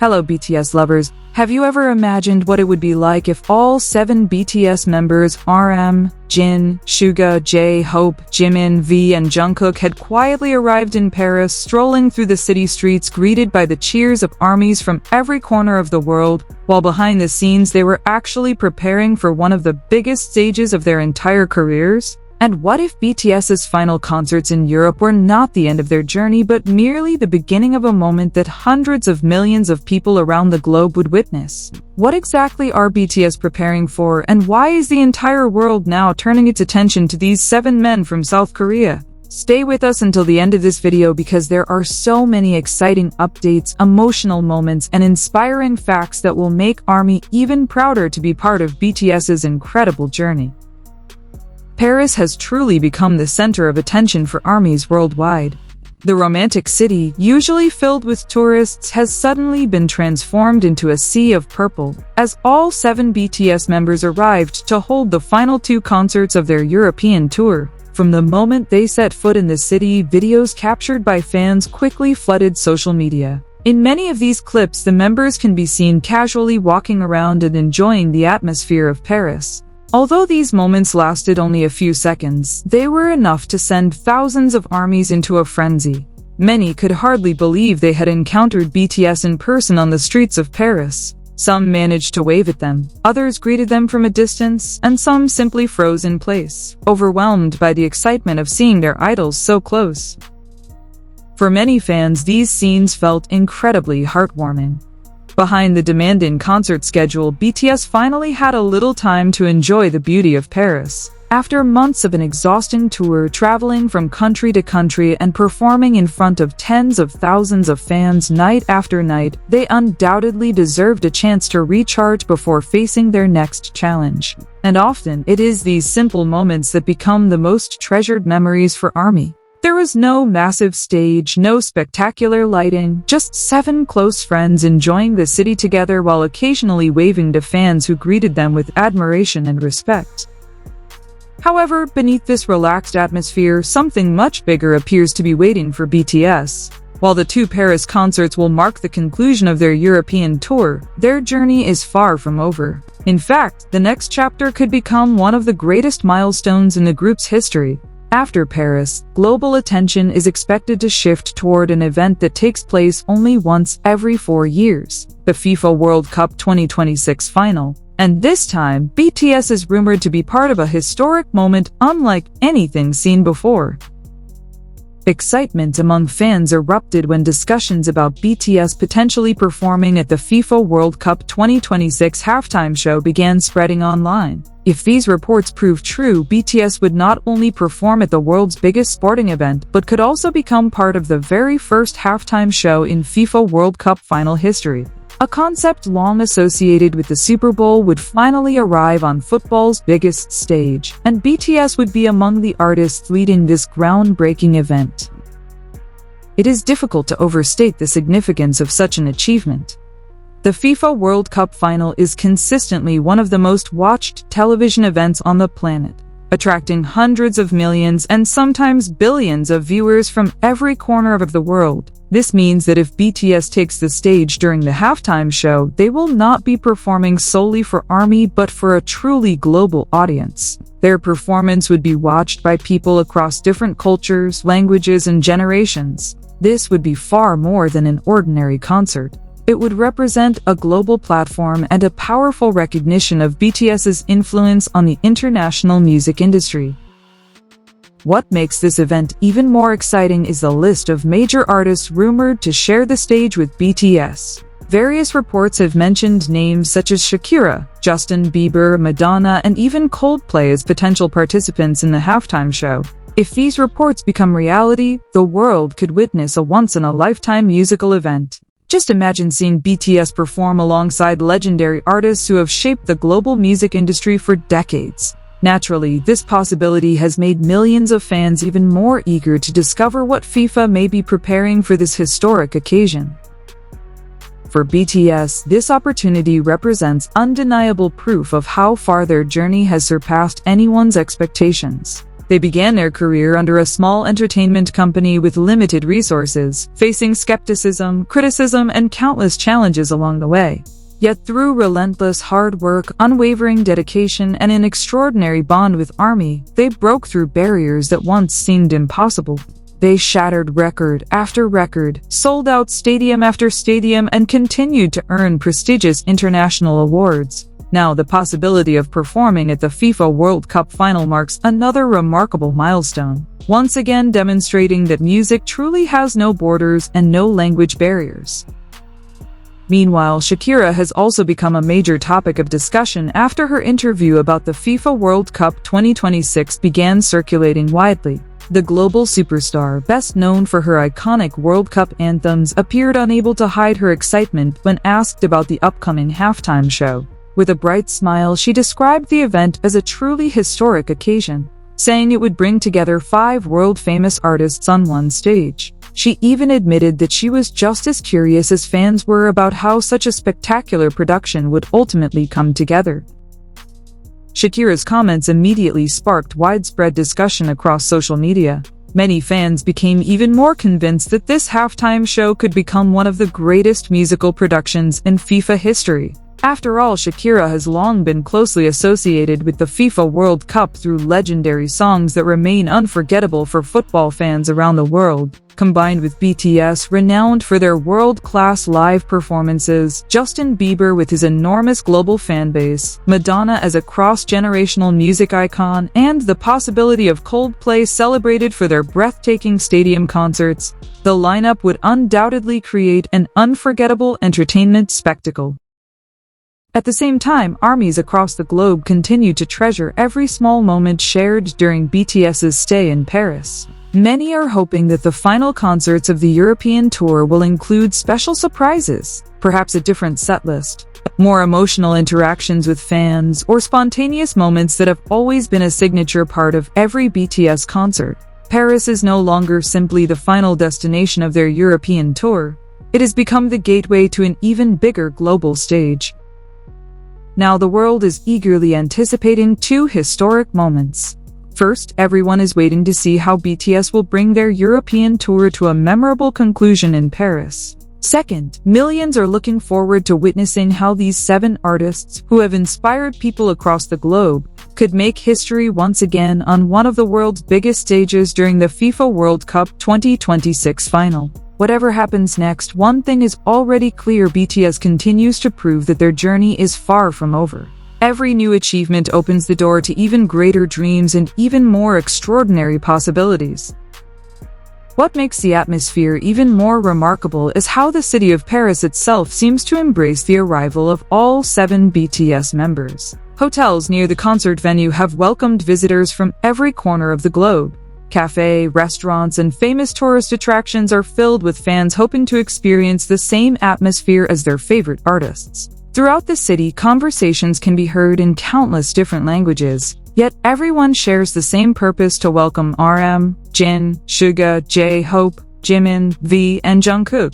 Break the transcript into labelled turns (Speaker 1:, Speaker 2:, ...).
Speaker 1: Hello BTS lovers, have you ever imagined what it would be like if all 7 BTS members RM, Jin, SUGA, J-Hope, Jimin, V and Jungkook had quietly arrived in Paris, strolling through the city streets greeted by the cheers of armies from every corner of the world, while behind the scenes they were actually preparing for one of the biggest stages of their entire careers? And what if BTS's final concerts in Europe were not the end of their journey but merely the beginning of a moment that hundreds of millions of people around the globe would witness? What exactly are BTS preparing for, and why is the entire world now turning its attention to these 7 men from South Korea? Stay with us until the end of this video because there are so many exciting updates, emotional moments, and inspiring facts that will make ARMY even prouder to be part of BTS's incredible journey. Paris has truly become the center of attention for armies worldwide. The romantic city, usually filled with tourists, has suddenly been transformed into a sea of purple, as all 7 BTS members arrived to hold the final 2 concerts of their European tour. From the moment they set foot in the city, videos captured by fans quickly flooded social media. In many of these clips, the members can be seen casually walking around and enjoying the atmosphere of Paris. Although these moments lasted only a few seconds, they were enough to send thousands of armies into a frenzy. Many could hardly believe they had encountered BTS in person on the streets of Paris. Some managed to wave at them, others greeted them from a distance, and some simply froze in place, overwhelmed by the excitement of seeing their idols so close. For many fans, these scenes felt incredibly heartwarming. Behind the demanding concert schedule, BTS finally had a little time to enjoy the beauty of Paris. After months of an exhausting tour, traveling from country to country and performing in front of tens of thousands of fans night after night, they undoubtedly deserved a chance to recharge before facing their next challenge. And often, it is these simple moments that become the most treasured memories for ARMY. There was no massive stage, no spectacular lighting, just 7 close friends enjoying the city together while occasionally waving to fans who greeted them with admiration and respect. However, beneath this relaxed atmosphere, something much bigger appears to be waiting for BTS. While the 2 Paris concerts will mark the conclusion of their European tour, their journey is far from over. In fact, the next chapter could become one of the greatest milestones in the group's history. After Paris, global attention is expected to shift toward an event that takes place only once every 4 years, the FIFA World Cup 2026 final. And this time, BTS is rumored to be part of a historic moment unlike anything seen before. Excitement among fans erupted when discussions about BTS potentially performing at the FIFA World Cup 2026 halftime show began spreading online. If these reports prove true, BTS would not only perform at the world's biggest sporting event, but could also become part of the very first halftime show in FIFA World Cup final history. A concept long associated with the Super Bowl would finally arrive on football's biggest stage, and BTS would be among the artists leading this groundbreaking event. It is difficult to overstate the significance of such an achievement. The FIFA World Cup final is consistently one of the most watched television events on the planet, attracting hundreds of millions and sometimes billions of viewers from every corner of the world. This means that if BTS takes the stage during the halftime show, they will not be performing solely for ARMY but for a truly global audience. Their performance would be watched by people across different cultures, languages, and generations. This would be far more than an ordinary concert. It would represent a global platform and a powerful recognition of BTS's influence on the international music industry. What makes this event even more exciting is the list of major artists rumored to share the stage with BTS. Various reports have mentioned names such as Shakira, Justin Bieber, Madonna, and even Coldplay as potential participants in the halftime show. If these reports become reality, the world could witness a once-in-a-lifetime musical event. Just imagine seeing BTS perform alongside legendary artists who have shaped the global music industry for decades. Naturally, this possibility has made millions of fans even more eager to discover what FIFA may be preparing for this historic occasion. For BTS, this opportunity represents undeniable proof of how far their journey has surpassed anyone's expectations. They began their career under a small entertainment company with limited resources, facing skepticism, criticism, and countless challenges along the way. Yet through relentless hard work, unwavering dedication, and an extraordinary bond with ARMY, they broke through barriers that once seemed impossible. They shattered record after record, sold out stadium after stadium, and continued to earn prestigious international awards. Now, the possibility of performing at the FIFA World Cup final marks another remarkable milestone, once again demonstrating that music truly has no borders and no language barriers. Meanwhile, Shakira has also become a major topic of discussion after her interview about the FIFA World Cup 2026 began circulating widely. The global superstar, best known for her iconic World Cup anthems, appeared unable to hide her excitement when asked about the upcoming halftime show. With a bright smile, she described the event as a truly historic occasion, saying it would bring together 5 world-famous artists on one stage. She even admitted that she was just as curious as fans were about how such a spectacular production would ultimately come together. Shakira's comments immediately sparked widespread discussion across social media. Many fans became even more convinced that this halftime show could become one of the greatest musical productions in FIFA history. After all, Shakira has long been closely associated with the FIFA World Cup through legendary songs that remain unforgettable for football fans around the world. Combined with BTS, renowned for their world-class live performances, Justin Bieber with his enormous global fanbase, Madonna as a cross-generational music icon, and the possibility of Coldplay celebrated for their breathtaking stadium concerts, the lineup would undoubtedly create an unforgettable entertainment spectacle. At the same time, armies across the globe continue to treasure every small moment shared during BTS's stay in Paris. Many are hoping that the final concerts of the European tour will include special surprises, perhaps a different setlist, more emotional interactions with fans, or spontaneous moments that have always been a signature part of every BTS concert. Paris is no longer simply the final destination of their European tour. It has become the gateway to an even bigger global stage. Now the world is eagerly anticipating 2 historic moments. First, everyone is waiting to see how BTS will bring their European tour to a memorable conclusion in Paris. Second, millions are looking forward to witnessing how these 7 artists, who have inspired people across the globe, could make history once again on one of the world's biggest stages during the FIFA World Cup 2026 final. Whatever happens next, one thing is already clear: BTS continues to prove that their journey is far from over. Every new achievement opens the door to even greater dreams and even more extraordinary possibilities. What makes the atmosphere even more remarkable is how the city of Paris itself seems to embrace the arrival of all 7 BTS members. Hotels near the concert venue have welcomed visitors from every corner of the globe. Cafes, restaurants, and famous tourist attractions are filled with fans hoping to experience the same atmosphere as their favorite artists. Throughout the city, conversations can be heard in countless different languages, yet everyone shares the same purpose: to welcome RM, Jin, SUGA, J-Hope, Jimin, V, and Jungkook.